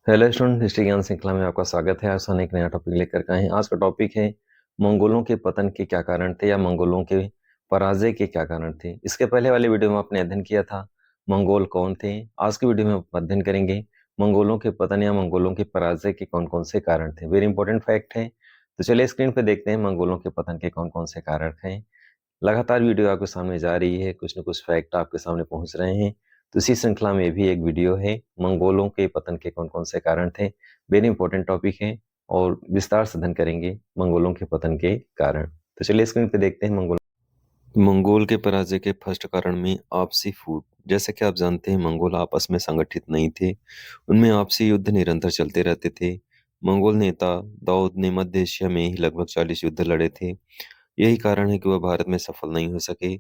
Hello student, history ज्ञान श्रृंखला में आपका स्वागत है। आज हम एक नया टॉपिक लेकर के आए हैं। आज का टॉपिक है मंगोलों के पतन के क्या कारण थे या मंगोलों के पराजय के क्या कारण थे। इसके पहले वाले वीडियो में आपने अध्ययन किया था मंगोल कौन थे। आज की वीडियो में आप अध्ययन करेंगे मंगोलों के पतन या मंगोलों के पराजय के कौन कौन से कारण थे। वेरी इंपॉर्टेंट फैक्ट है। तो चलिए स्क्रीन पे देखते हैं मंगोलों के पतन के कौन कौन से कारण हैं। लगातार वीडियो आपके सामने जा रही है, कुछ न कुछ फैक्ट आपके सामने पहुंच रहे हैं। तो इसी श्रृंखला में भी एक वीडियो है मंगोलों के पतन के कौन कौन से कारण थे। वेरी इंपॉर्टेंट टॉपिक है और विस्तार से अध्ययन करेंगे मंगोलों के पतन के कारण। तो चलिए स्क्रीन पे देखते हैं मंगोल के पराजय के फर्स्ट कारण में आपसी फूट। जैसे कि आप जानते हैं, मंगोल आपस में संगठित नहीं थे। उनमें आपसी युद्ध निरंतर चलते रहते थे। मंगोल नेता दाऊद ने मध्य एशिया में ही लगभग 40 युद्ध लड़े थे। यही कारण है कि वह भारत में सफल नहीं हो सके।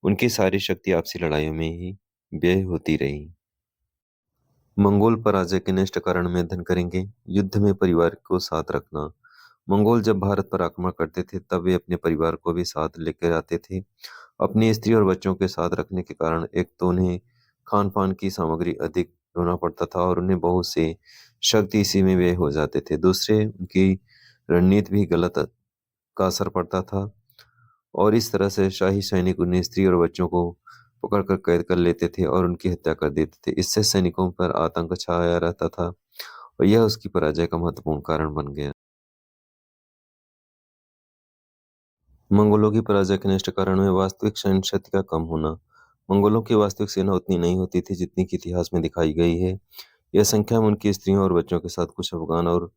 उनकी सारी शक्ति आपसी लड़ाइयों में ही व्यय होती रही। मंगोल पराजय के नेक्स्ट कारण में अध्ययन करेंगे युद्ध में परिवार को साथ रखना। मंगोल जब भारत पर आक्रमण करते थे तब वे अपने परिवार को भी साथ लेकर आते थे। अपनी स्त्री और बच्चों के साथ रखने के कारण एक तो उन्हें खान पान की सामग्री अधिक ढोना पड़ता था और उन्हें बहुत से शक्ति इसी में व्यय हो जाते थे। दूसरे, उनकी रणनीति भी गलत का असर पड़ता था और इस तरह से शाही सैनिक उन्हें स्त्री और बच्चों को पकड़कर कैद कर लेते थे और उनकी हत्या कर देते थे। इससे सैनिकों पर आतंक छाया रहता था और यह उसकी पराजय का महत्वपूर्ण कारण बन गया। मंगोलों की पराजय के निष्ठ कारण में वास्तविक सैन्य शक्ति का कम होना। मंगोलों की वास्तविक सेना उतनी नहीं होती थी जितनी की इतिहास में दिखाई गई है। यह संख्या में उनकी स्त्रियों और बच्चों के साथ कुछ अफगान और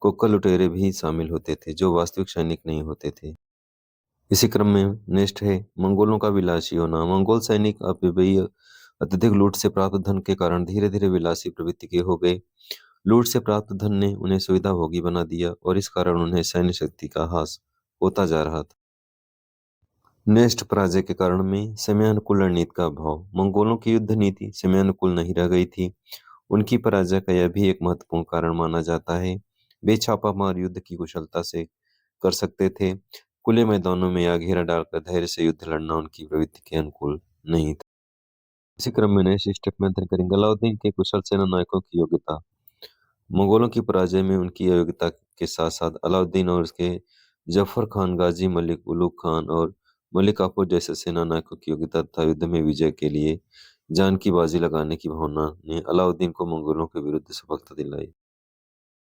कोक्का लुटेरे भी शामिल होते थे जो वास्तविक सैनिक नहीं होते थे। इसी क्रम में नेक्स्ट है मंगोलों का विलासी होना। मंगोल सैनिक अपव्ययी अत्यधिक लूट से प्राप्त धन के कारण धीरे धीरे विलासी प्रवृत्ति के हो गए। लूट से प्राप्त धन ने उन्हें सुविधा भोगी बना दिया और इस कारण उन्हें सैन्य शक्ति का ह्रास होता जा रहा था। नेक्स्ट, पराजय के कारण में समयानुकूल रणनीति का अभाव। मंगोलों की युद्ध नीति समयानुकूल नहीं रह गई थी। उनकी पराजय का यह भी एक महत्वपूर्ण कारण माना जाता है। वे छापामार युद्ध की कुशलता से कर सकते थे। खुले मैदानों में या घेरा डालकर धैर्य से युद्ध लड़ना उनकी प्रवृत्ति के अनुकूल नहीं था। इसी क्रम में नेक्स्ट स्टेप में अध्ययन करेंगे अलाउद्दीन के कुशल सेना नायकों की योग्यता। मुगलों की पराजय में उनकी अयोग्यता के साथ साथ अलाउद्दीन और उसके जफर खान, गाजी मलिक, उलुग खान और मलिक काफूर जैसे सेना नायकों की योग्यता तथा युद्ध में विजय के लिए जान की बाजी लगाने की भावना ने अलाउद्दीन को मंगोलों के विरुद्ध सफलता दिलाई।